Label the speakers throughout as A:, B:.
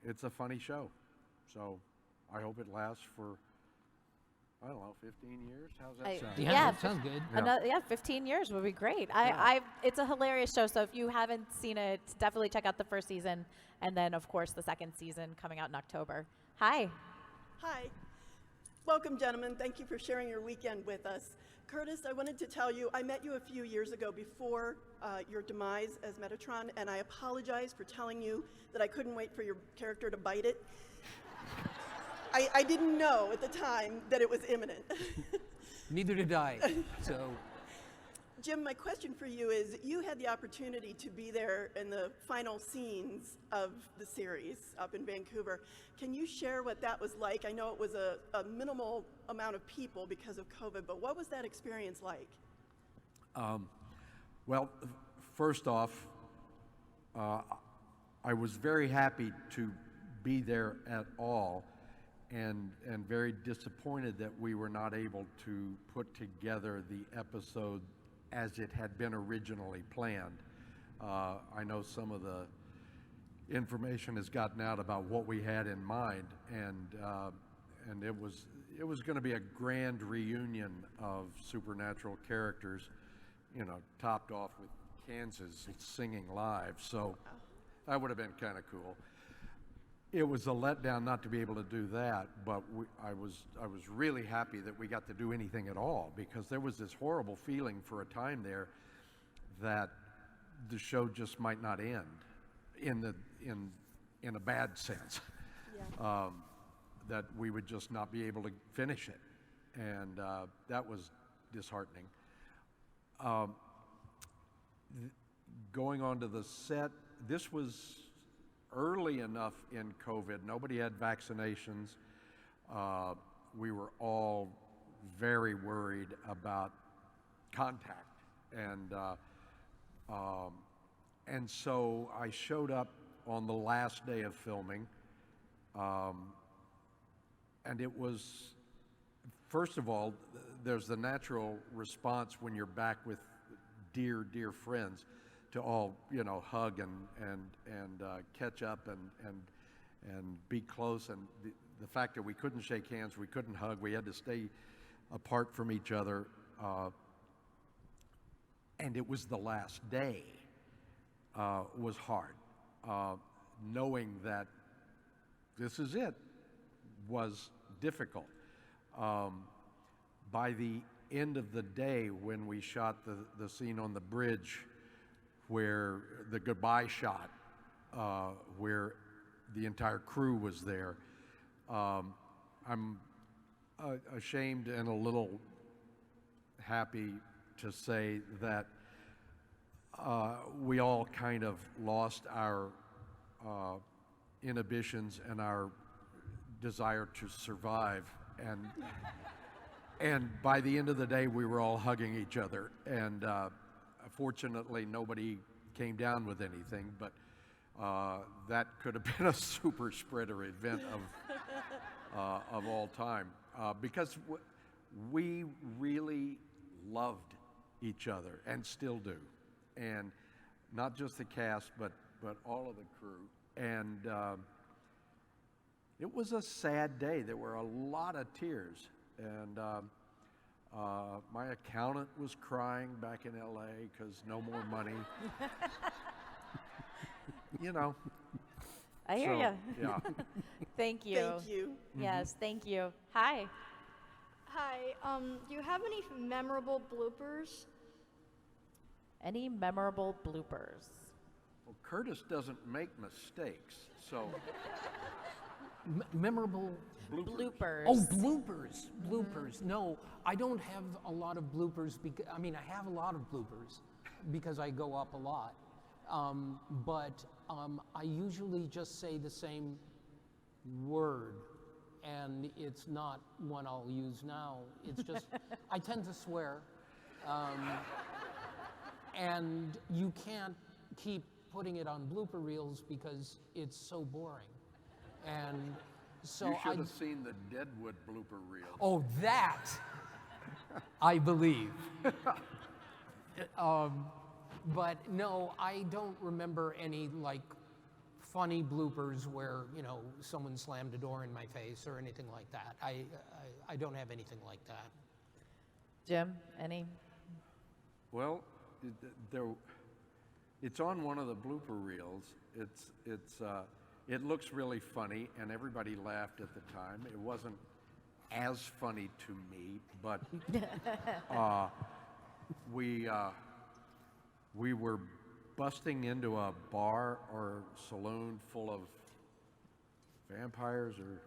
A: It's a funny show. So I hope it lasts for, I don't know, 15 years? How's that sound?
B: Yeah,
C: that sounds good.
A: Yeah.
B: 15 years would be great.
A: Yeah.
B: It's a hilarious show. So if you haven't seen it, definitely check out the first season, and then of course the second season coming out in October. Hi.
D: Hi. Welcome, gentlemen. Thank you for sharing your weekend with us. Curtis, I wanted to tell you, I met you a few years ago before your demise as Metatron, and I apologize for telling you that I couldn't wait for your character to bite it. I didn't know at the time that it was imminent.
C: Neither did I. So,
D: Jim, my question for you is, you had the opportunity to be there in the final scenes of the series up in Vancouver. Can you share what that was like? I know it was a minimal amount of people because of COVID, but what was that experience like?
A: Well, first off, I was very happy to be there at all, and very disappointed that we were not able to put together the episode as it had been originally planned. I know some of the information has gotten out about what we had in mind, and it was going to be a grand reunion of supernatural characters, you know, topped off with Kansas singing live. So that would have been kind of cool. It was a letdown not to be able to do that, but I was really happy that we got to do anything at all, because there was this horrible feeling for a time there that the show just might not end in a bad sense.
D: Yeah.
A: That we would just not be able to finish it, and that was disheartening. Going onto the set, this was early enough in COVID. Nobody had vaccinations. We were all very worried about contact, and so I showed up on the last day of filming, and it was, first of all, there's the natural response when you're back with dear friends to all, you know, hug and catch up and be close. And the fact that we couldn't shake hands, we couldn't hug, we had to stay apart from each other. And it was the last day was hard. Knowing that this is it was difficult. By the end of the day, when we shot the scene on the bridge, where the goodbye shot, where the entire crew was there, I'm ashamed and a little happy to say that we all kind of lost our inhibitions and our desire to survive, and by the end of the day we were all hugging each other, and fortunately nobody came down with anything, but that could have been a super spreader event of all time, because we really loved each other and still do, and not just the cast but all of the crew. And it was a sad day. There were a lot of tears, and my accountant was crying back in LA because no more money. You know.
B: I hear you.
A: Yeah.
B: Thank you.
D: Thank you.
B: Yes, thank you. Hi.
E: Hi, do you have any memorable bloopers?
B: Any memorable bloopers?
A: Well, Curtis doesn't make mistakes, so
C: memorable
B: Bloopers.
C: Oh, bloopers. No, I don't have a lot of bloopers. I mean, I have a lot of bloopers because I go up a lot. But I usually just say the same word, and it's not one I'll use now. It's just, I tend to swear. And you can't keep putting it on blooper reels because it's so boring. And so
A: you should have seen the Deadwood blooper reel.
C: Oh, that I believe. But no, I don't remember any like funny bloopers where, you know, someone slammed a door in my face or anything like that. I don't have anything like that.
B: Jim, any?
A: Well, it's on one of the blooper reels. It looks really funny, and everybody laughed at the time. It wasn't as funny to me, but we were busting into a bar or saloon full of vampires or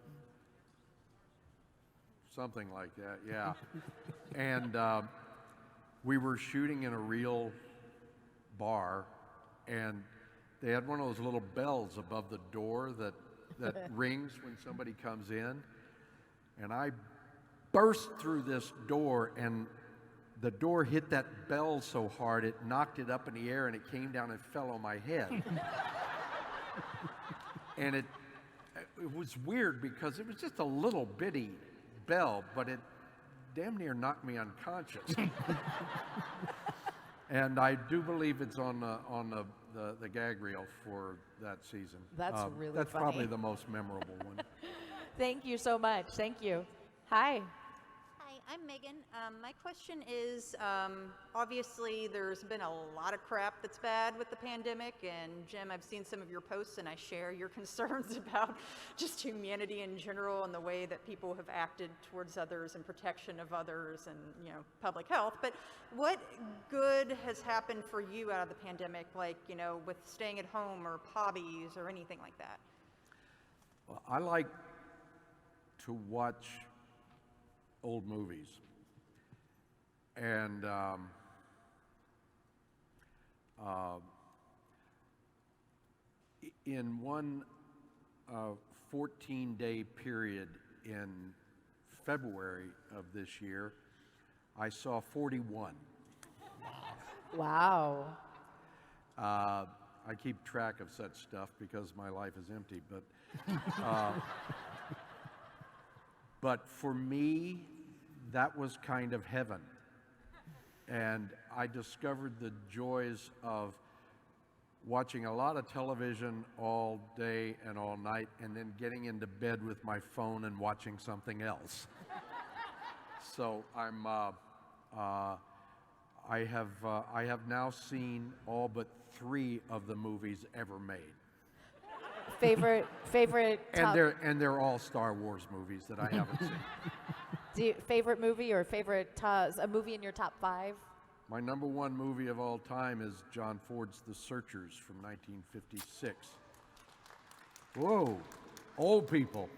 A: something like that, yeah. And we were shooting in a real bar, and they had one of those little bells above the door that rings when somebody comes in. And I burst through this door, and the door hit that bell so hard it knocked it up in the air, and it came down and fell on my head. And it was weird because it was just a little bitty bell, but it damn near knocked me unconscious. And I do believe it's on the gag reel for that season.
B: That's really
A: That's
B: funny.
A: probably the most memorable one.
B: Thank you so much. Thank you. Hi.
F: Hi, I'm Megan. My question is, obviously there's been a lot of crap that's bad with the pandemic, and Jim, I've seen some of your posts and I share your concerns about just humanity in general and the way that people have acted towards others and protection of others and, you know, public health. But what good has happened for you out of the pandemic, like, you know, with staying at home or hobbies or anything like that?
A: Well, I like to watch old movies, and in one 14-day period in February of this year, I saw 41.
B: Wow.
A: I keep track of such stuff because my life is empty, but for me, that was kind of heaven. And I discovered the joys of watching a lot of television all day and all night, and then getting into bed with my phone and watching something else. So I have now seen all but 3 of the movies ever made.
B: Favorite top,
A: And they're all Star Wars movies that I haven't seen.
B: favorite movie or favorite a movie in your top 5?
A: My number 1 movie of all time is John Ford's The Searchers from 1956. Whoa, old people.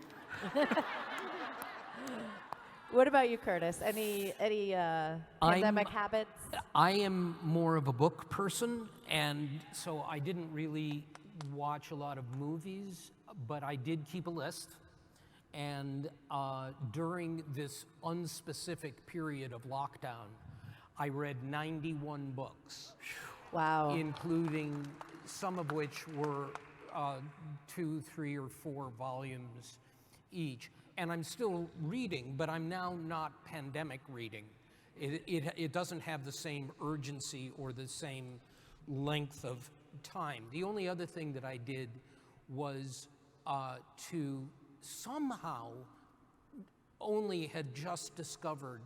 B: What about you, Curtis? Any pandemic habits?
C: I am more of a book person, and so I didn't really watch a lot of movies, but I did keep a list. And during this unspecific period of lockdown, I read 91 books.
B: Wow.
C: Including some of which were 2, 3, or 4 volumes each. And I'm still reading, but I'm now not pandemic reading. It doesn't have the same urgency or the same length of time. The only other thing that I did was to somehow only had just discovered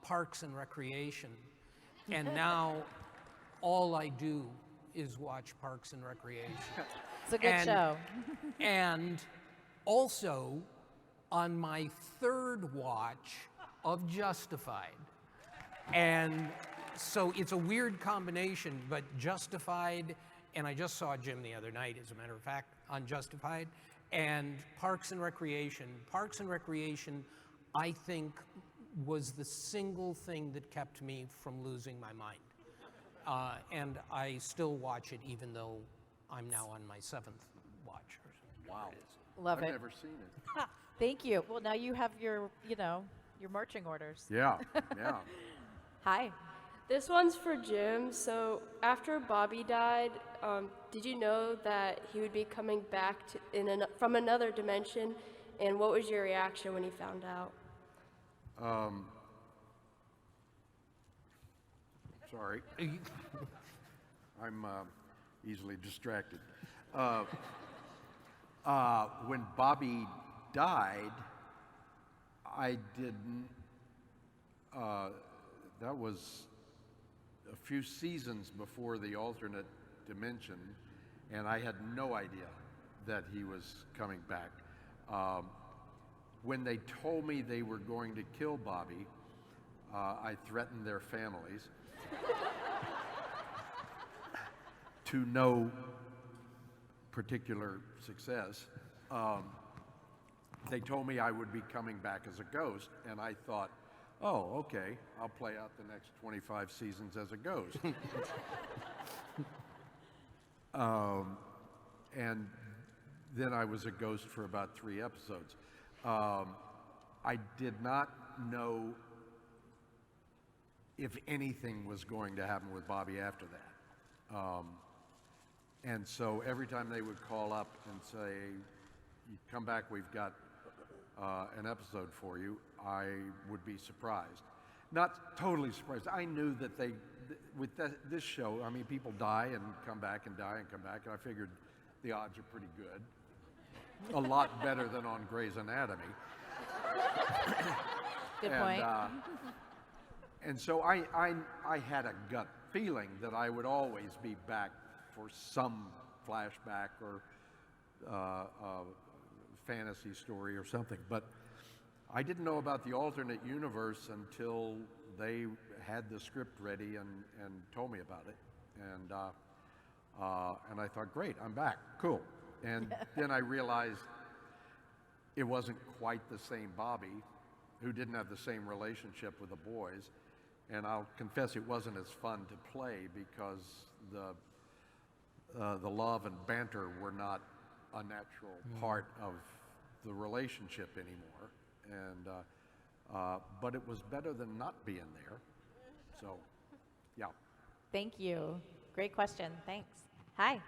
C: Parks and Recreation, and now all I do is watch Parks and Recreation.
B: It's a good show.
C: And also, on my 3rd watch of Justified. And so it's a weird combination, but Justified, and I just saw Jim the other night, as a matter of fact, on Justified, and Parks and Recreation. Parks and Recreation, I think, was the single thing that kept me from losing my mind. And I still watch it, even though I'm now on my 7th watch. Or something.
A: Wow.
B: Love
A: I've
B: it.
A: never seen it.
B: Thank you. Well, now you have your marching orders.
A: Yeah, yeah.
B: Hi.
G: This one's for Jim. So after Bobby died, did you know that he would be coming back from another dimension? And what was your reaction when you found out?
A: Sorry. I'm easily distracted. When Bobby died, I didn't, that was a few seasons before the alternate dimension, and I had no idea that he was coming back. When they told me they were going to kill Bobby, I threatened their families to no particular success. They told me I would be coming back as a ghost, and I thought, oh, okay, I'll play out the next 25 seasons as a ghost. And then I was a ghost for about 3 episodes. I did not know if anything was going to happen with Bobby after that. And so every time they would call up and say, "You come back, we've got an episode for you," I would be surprised. Not totally surprised. I knew that with this show, I mean, people die and come back and die and come back, and I figured the odds are pretty good. A lot better than on Grey's Anatomy.
B: Good point.
A: And so I had a gut feeling that I would always be back for some flashback or fantasy story or something. But I didn't know about the alternate universe until they had the script ready and told me about it. And I thought, great, I'm back, cool. And then I realized it wasn't quite the same Bobby, who didn't have the same relationship with the boys. And I'll confess it wasn't as fun to play because the love and banter were not a natural part of the relationship anymore. And but it was better than not being there. So, yeah.
B: Thank you. Great question. Thanks. Hi.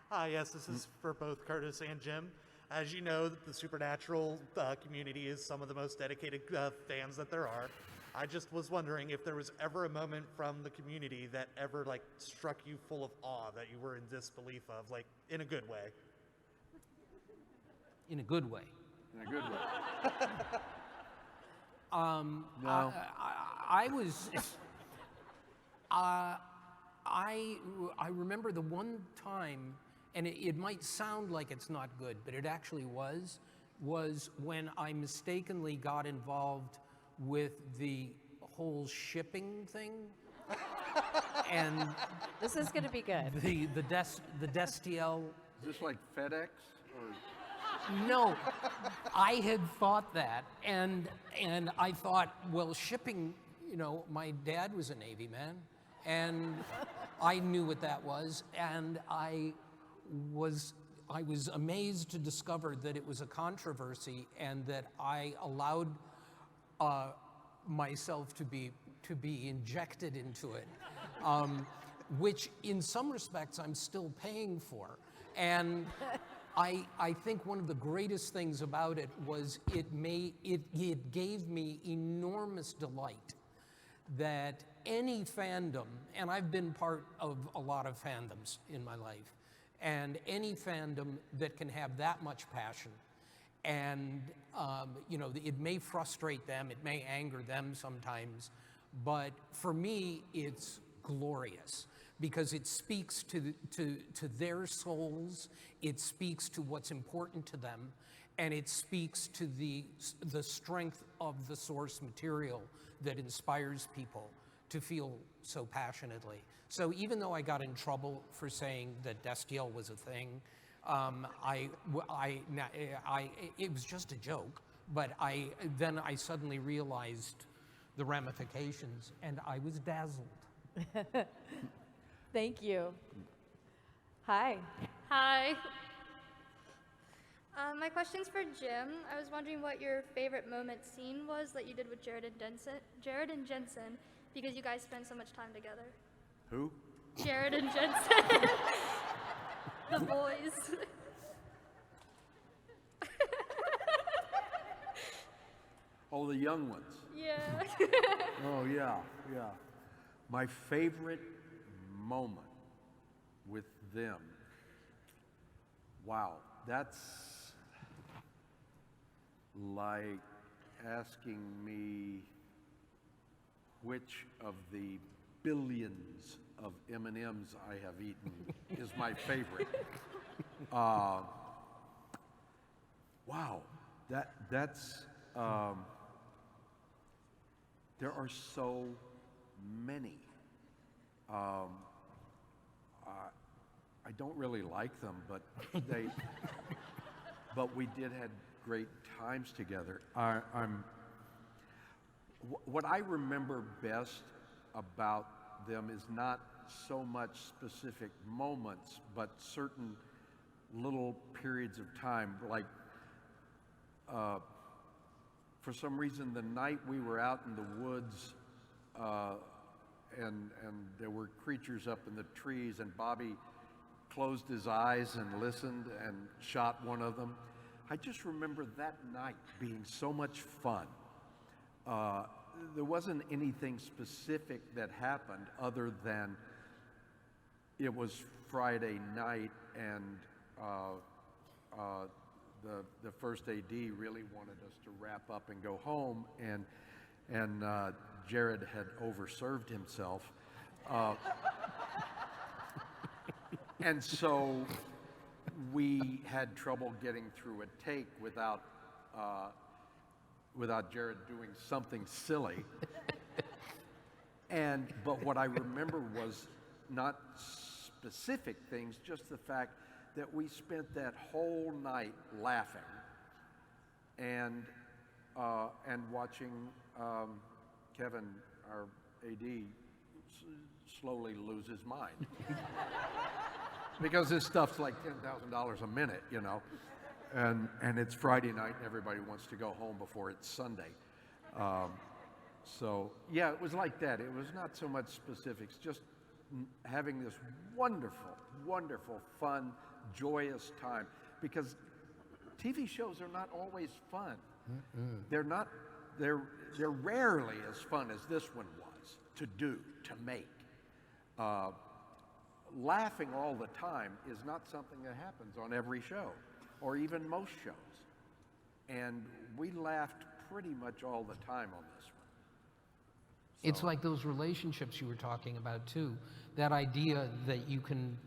H: Hi, yes, this is for both Curtis and Jim. As you know, the Supernatural community is some of the most dedicated fans that there are. I just was wondering if there was ever a moment from the community that ever like struck you full of awe that you were in disbelief of, like in a good way.
C: In a good way.
A: In a good way.
C: No. I was. I remember the one time, and it might sound like it's not good, but it actually was when I mistakenly got involved with the whole shipping thing. And
B: This is going to be good.
C: the Destiel.
A: Is this like FedEx? Or?
C: No, I had thought that, and I thought, well, shipping. You know, my dad was a Navy man, and I knew what that was, and I was amazed to discover that it was a controversy, and that I allowed myself to be injected into it, which in some respects I'm still paying for. And I think one of the greatest things about it was it gave me enormous delight that any fandom, and I've been part of a lot of fandoms in my life, and any fandom that can have that much passion, and you know, it may frustrate them, it may anger them sometimes, but for me, it's glorious because it speaks to their souls, it speaks to what's important to them, and it speaks to the strength of the source material that inspires people to feel so passionately. So even though I got in trouble for saying that Destiel was a thing, it was just a joke, but then I suddenly realized the ramifications, and I was dazzled.
B: Thank you. Hi.
E: Hi. My question's for Jim. I was wondering what your favorite moment scene was that you did with Jared and Jensen, because you guys spend so much time together.
A: Who?
E: Jared and Jensen. The boys.
A: Oh, the young ones.
E: Yeah.
A: Oh, yeah, yeah. My favorite moment with them Wow, that's like asking me which of the billions of M&Ms I have eaten is my favorite. Wow, that's there are so many. I don't really like them, but but we did have great times together. What I remember best about them is not so much specific moments, but certain little periods of time. Like, for some reason, the night we were out in the woods, and there were creatures up in the trees, and Bobby closed his eyes and listened and shot one of them. I just remember that night being so much fun. There wasn't anything specific that happened other than it was Friday night, and the first AD really wanted us to wrap up and go home, and Jared had overserved himself. And so we had trouble getting through a take without Jared doing something silly. But what I remember was not specific things, just the fact that we spent that whole night laughing and watching Kevin, our AD, slowly lose his mind. Because this stuff's like $10,000 a minute, you know, and it's Friday night and everybody wants to go home before it's Sunday. So yeah, it was like that. It was not so much specifics, just having this wonderful, wonderful, fun, joyous time. Because TV shows are not always fun. They're not. They're rarely as fun as this one was to do, to make. Laughing all the time is not something that happens on every show, or even most shows. And we laughed pretty much all the time on this one.
C: It's like those relationships you were talking about too. That idea that you can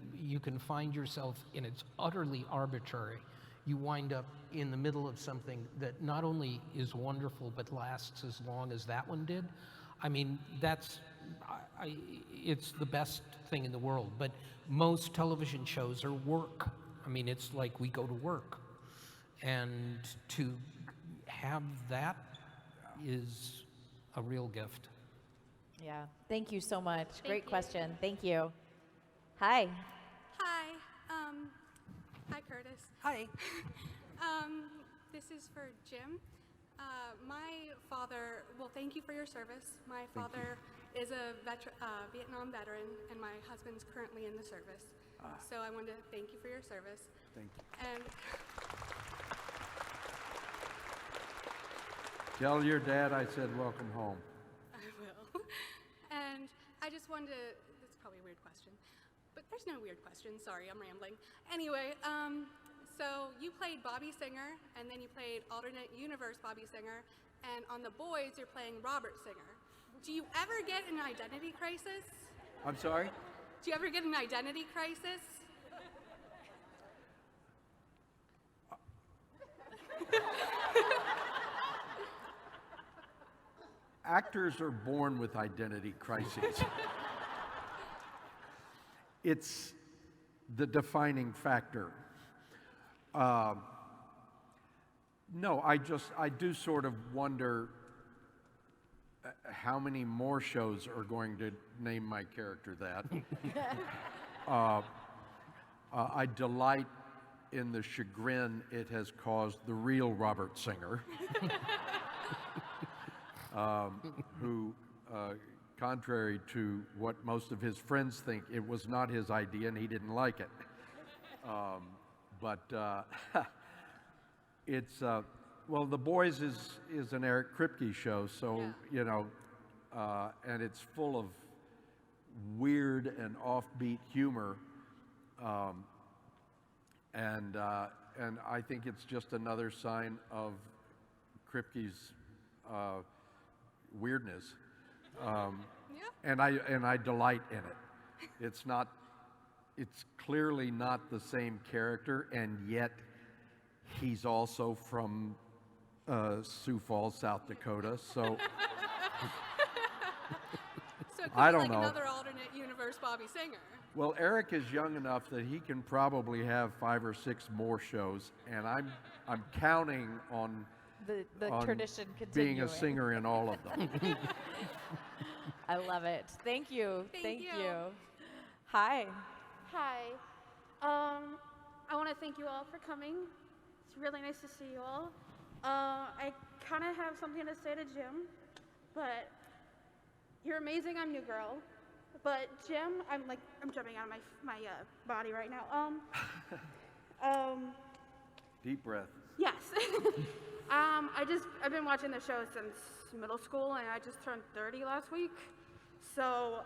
C: find yourself in it's utterly arbitrary. You wind up in the middle of something that not only is wonderful but lasts as long as that one did. I mean, it's the best thing in the world. But most television shows are work. I mean, it's like we go to work, and to have that is a real gift.
B: Yeah. Thank you so much. Great question. Thank you. Hi.
I: Hi. Hi, Curtis.
C: Hi.
I: This is for Jim. My father, well, thank you for your service. My father is a Vietnam veteran, and my husband's currently in the service. So I wanted to thank you for your service.
A: Thank you.
I: And
A: Tell your dad I said welcome home.
I: I will. And I just wanted to, it's probably a weird question, but there's no weird question. Sorry, I'm rambling. Anyway, so you played Bobby Singer, and then you played alternate universe Bobby Singer, and on The Boys, you're playing Robert Singer. Do you ever get an identity crisis?
A: I'm sorry?
I: Do you ever get an identity crisis?
A: Actors are born with identity crises. It's the defining factor. No, I do sort of wonder how many more shows are going to name my character that. I delight in the chagrin it has caused the real Robert Singer, who, contrary to what most of his friends think, it was not his idea and he didn't like it. It's, well, The Boys is an Eric Kripke show, so,
I: Yeah.
A: you know, and it's full of weird and offbeat humor. And I think it's just another sign of Kripke's weirdness. And I delight in it. It's clearly not the same character, and yet he's also from Sioux Falls, South Dakota. So
I: So it could
A: I
I: be
A: don't
I: like
A: know.
I: another alternate universe Bobby Singer.
A: Well, Eric is young enough that he can probably have 5 or 6 more shows, and I'm counting on
B: The
A: on
B: tradition
A: being
B: continuing.
A: a singer in all of them.
B: I love it. Thank you.
I: Thank you.
B: Hi.
J: Hi. I want to thank you all for coming. It's really nice to see you all. I kind of have something to say to Jim, but you're amazing. I'm new girl. But Jim, I'm jumping out of my body right now.
A: Deep breath.
J: Yes. I've been watching the show since middle school, and I just turned 30 last week. So,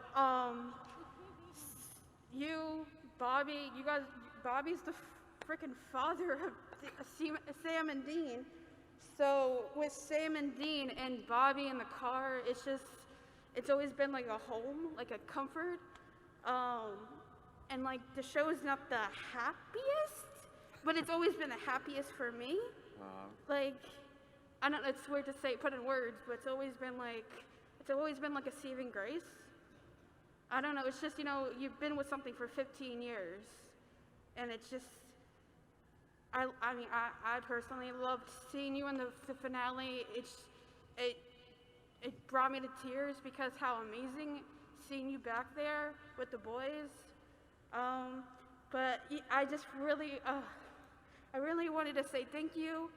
J: you, Bobby, you guys, Bobby's the freaking father of Sam and Dean. So with Sam and Dean and Bobby in the car, it's always been like a home, like a comfort. And like the show is not the happiest, but it's always been the happiest for me. Like, I don't know, it's weird to say, put in words, but it's always been like a saving grace. I don't know, it's just, you've been with something for 15 years, and it's just, I personally loved seeing you in the finale. It brought me to tears because how amazing seeing you back there with the boys. But I just really, I really wanted to say thank you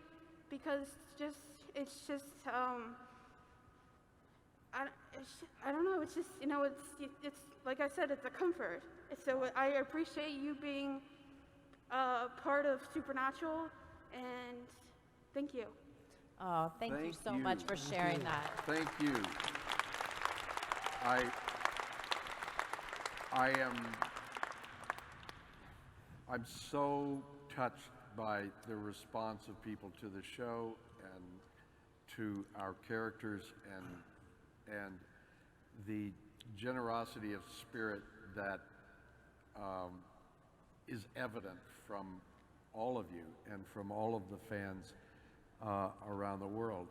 J: because it's just, I don't know, it's just, it's like I said, it's a comfort. So I appreciate you being part of Supernatural, and thank you.
B: Oh, thank you so much for sharing that.
A: Thank you. I'm so touched by the response of people to the show and to our characters and the generosity of spirit that is evident from all of you and from all of the fans around the world.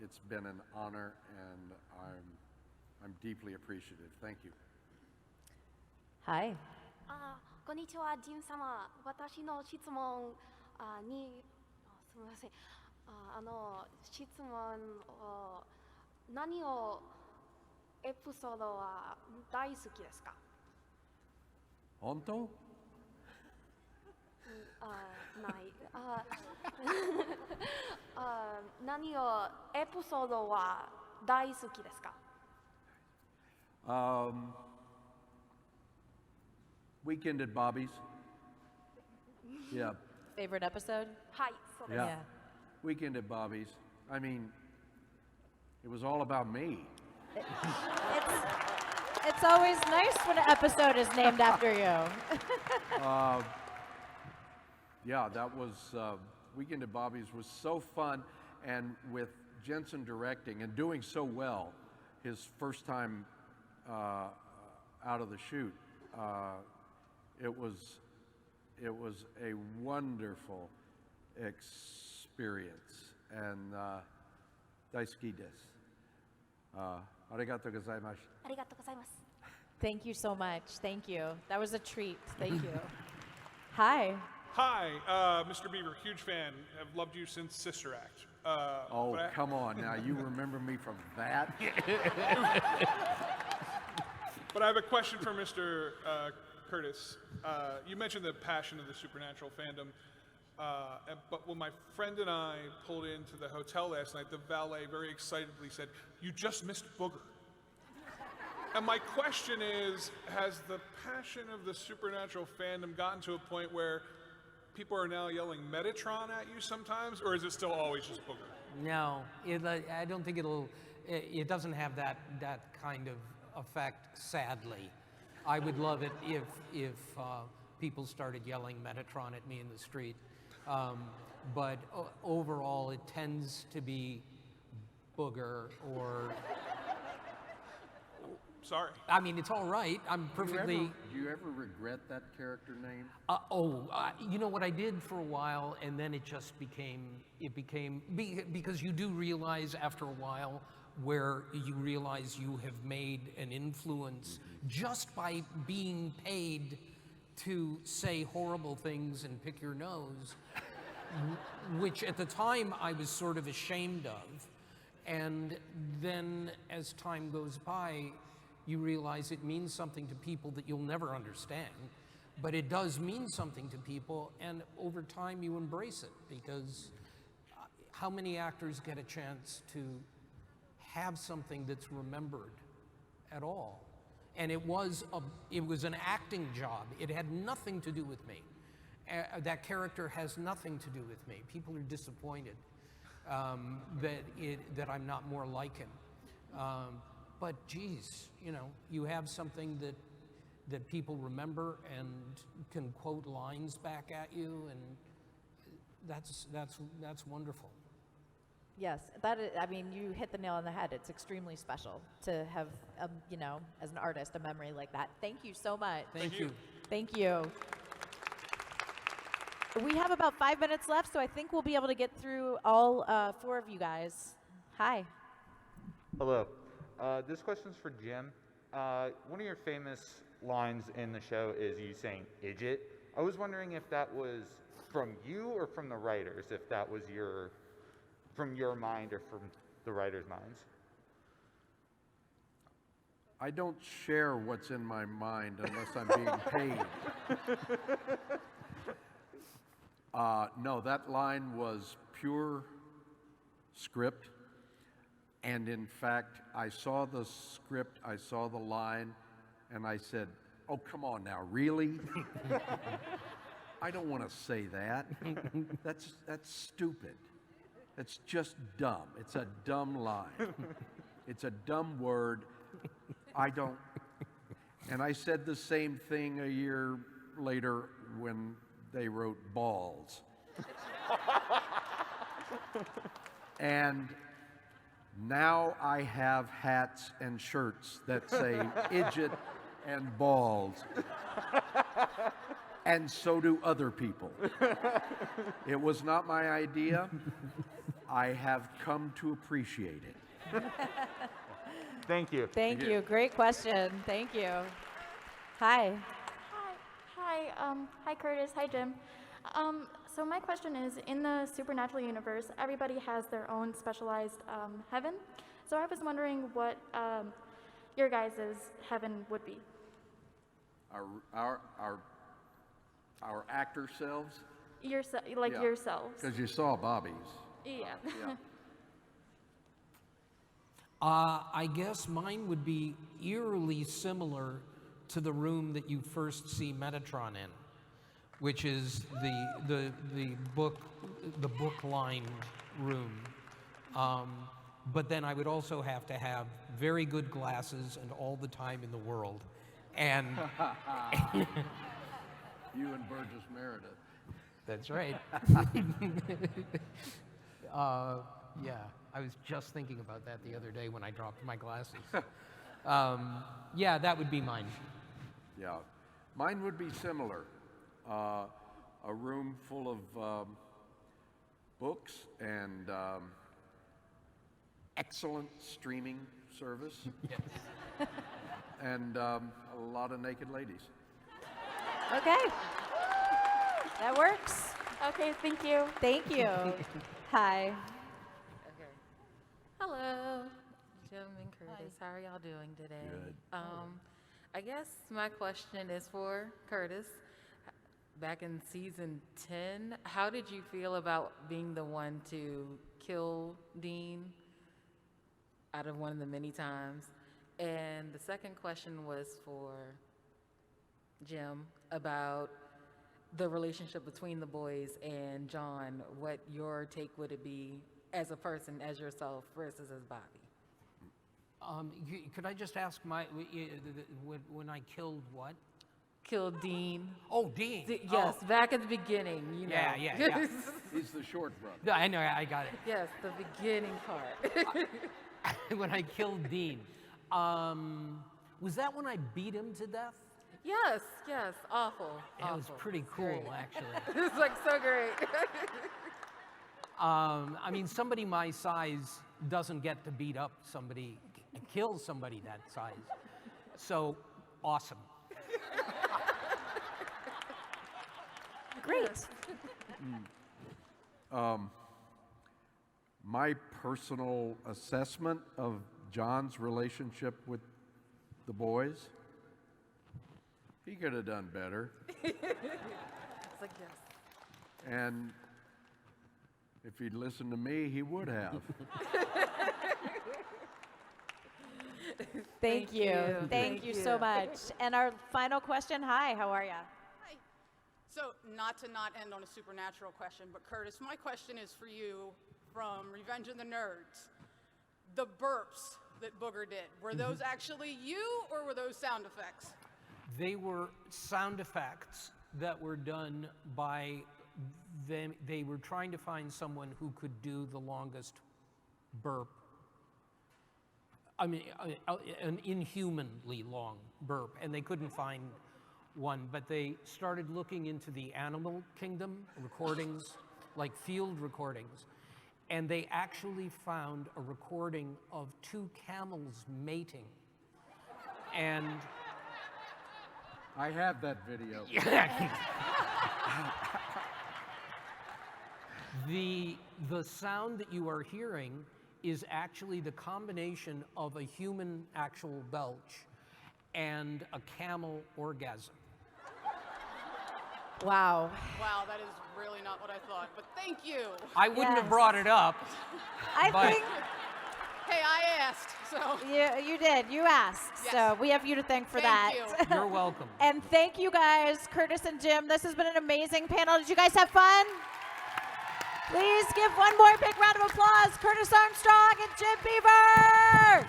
A: It's been an honor, and I'm deeply appreciative. Thank you.
B: Hi.
K: こんにちは、ジン様。私の質問に、すみません。質問を、何をエピソードは大好きですか？
A: 本当？
K: ない。何をエピソードは大好きですか？
A: Weekend at Bobby's. Yeah.
B: Favorite episode?
K: はい、そうです。
A: Yeah. Weekend at Bobby's. I mean, it was all about me.
B: It's always nice when an episode is named after you.
A: Yeah, that was Weekend at Bobby's was so fun, and with Jensen directing and doing so well, his first time out of the chute, it was a wonderful experience, and 大好きです。ありがとうございます。
K: ありがとうございます。
B: Thank you so much. Thank you. That was a treat. Thank you. Hi.
L: Hi, Mr. Beaver, huge fan. I've loved you since Sister Act.
A: Oh, come on now. You remember me from that?
L: But I have a question for Mr. Curtis. You mentioned the passion of the Supernatural fandom, but when my friend and I pulled into the hotel last night, the valet very excitedly said, "You just missed Booger." And my question is, has the passion of the Supernatural fandom gotten to a point where people are now yelling Metatron at you sometimes, or is it still always just Booger?
C: No, I don't think it doesn't have that kind of effect, sadly. I would love it if people started yelling Metatron at me in the street. But overall, it tends to be Booger or...
L: Sorry.
C: I mean, it's all right. I'm perfectly...
A: Do you ever regret that character name?
C: You know what I did for a while, and then it just became, because you do realize after a while where you realize you have made an influence just by being paid to say horrible things and pick your nose, which at the time I was sort of ashamed of. And then as time goes by, you realize it means something to people that you'll never understand, but it does mean something to people, and over time you embrace it, because how many actors get a chance to have something that's remembered at all? And it was an acting job. It had nothing to do with me. That character has nothing to do with me. People are disappointed that I'm not more like him. But geez, you know, you have something that people remember and can quote lines back at you, and that's wonderful.
B: Yes, I mean, you hit the nail on the head. It's extremely special to have, you know, as an artist, a memory like that. Thank you so much.
C: Thank you.
B: Thank you. We have about 5 minutes left, so I think we'll be able to get through all 4 of you guys. Hi.
M: Hello. This question's for Jim. One of your famous lines in the show is you saying "idjit." I was wondering if that was from you or from the writers, if that was from your mind or from the writers' minds.
A: I don't share what's in my mind unless I'm being paid. No, that line was pure script. And in fact, I saw the script, I saw the line, and I said, "Oh, come on now, really?" I don't want to say that. That's stupid. It's just dumb. It's a dumb line. It's a dumb word. And I said the same thing a year later when they wrote balls. And now I have hats and shirts that say "idjit" and "balls." And so do other people. It was not my idea. I have come to appreciate it.
M: Thank you.
B: Thank you. Great question. Thank you. Hi.
N: Hi, Curtis. Hi, Jim. So my question is, in the supernatural universe, everybody has their own specialized heaven. So I was wondering what your guys' heaven would be.
A: Our actor selves?
N: Yourselves.
A: Because you saw Bobby's.
N: Yeah.
C: I guess mine would be eerily similar to the room that you first see Metatron in, which is the book-lined room. But then I would also have to have very good glasses and all the time in the world. And
A: you and Burgess Meredith.
C: That's right. Yeah, I was just thinking about that the other day when I dropped my glasses. Yeah, that would be mine.
A: Yeah, mine would be similar. A room full of books and excellent streaming service.
C: Yes.
A: And a lot of naked ladies.
B: Okay. That works.
N: Okay, thank you.
B: Thank you. Hi.
O: Okay. Hello, Jim and Curtis. How are y'all doing today?
A: Good.
O: I guess my question is for Curtis. Back in season 10, how did you feel about being the one to kill Dean out of one of the many times? And the second question was for Jim about the relationship between the boys and John. What your take would it be as a person, as yourself, versus as Bobby?
C: Could I just ask when I killed what?
O: killed Dean.
C: Oh, Dean.
O: Yes, back at the beginning, you know.
C: Yeah.
A: He's the short brother.
C: No, I know, I got it.
O: Yes, the beginning part.
C: When I killed Dean. Was that when I beat him to death?
O: Yes, awful.
C: It was pretty cool,
O: Great.
C: actually.
O: It was like so great.
C: I mean, somebody my size doesn't get to beat up somebody, kill somebody that size. So, awesome.
B: Great.
A: My personal assessment of John's relationship with the boys, he could have done better.
O: It's like, yes.
A: And if he'd listened to me, he would have.
B: Thank you. Thank you so much. And our final question, hi, how are you?
P: Hi. So, not to end on a supernatural question, but Curtis, my question is for you from Revenge of the Nerds. The burps that Booger did, were those actually you, or were those sound effects?
C: They were sound effects that were done by them. They were trying to find someone who could do the longest burp. I mean, an inhumanly long burp, and they couldn't find one, but they started looking into the animal kingdom recordings, like field recordings, and they actually found a recording of 2 camels mating. And
A: I have that video.
C: The sound that you are hearing is actually the combination of a human actual belch and a camel orgasm.
B: Wow.
P: Wow, that is really not what I thought, but thank you.
C: I wouldn't have brought it up.
B: I think.
P: Hey, I asked, so.
B: You did. You asked.
P: Yes.
B: So we have you to thank for that.
P: Thank you.
C: You're welcome.
B: And thank you guys, Curtis and Jim. This has been an amazing panel. Did you guys have fun? Please give one more big round of applause, Curtis Armstrong and Jim Beaver.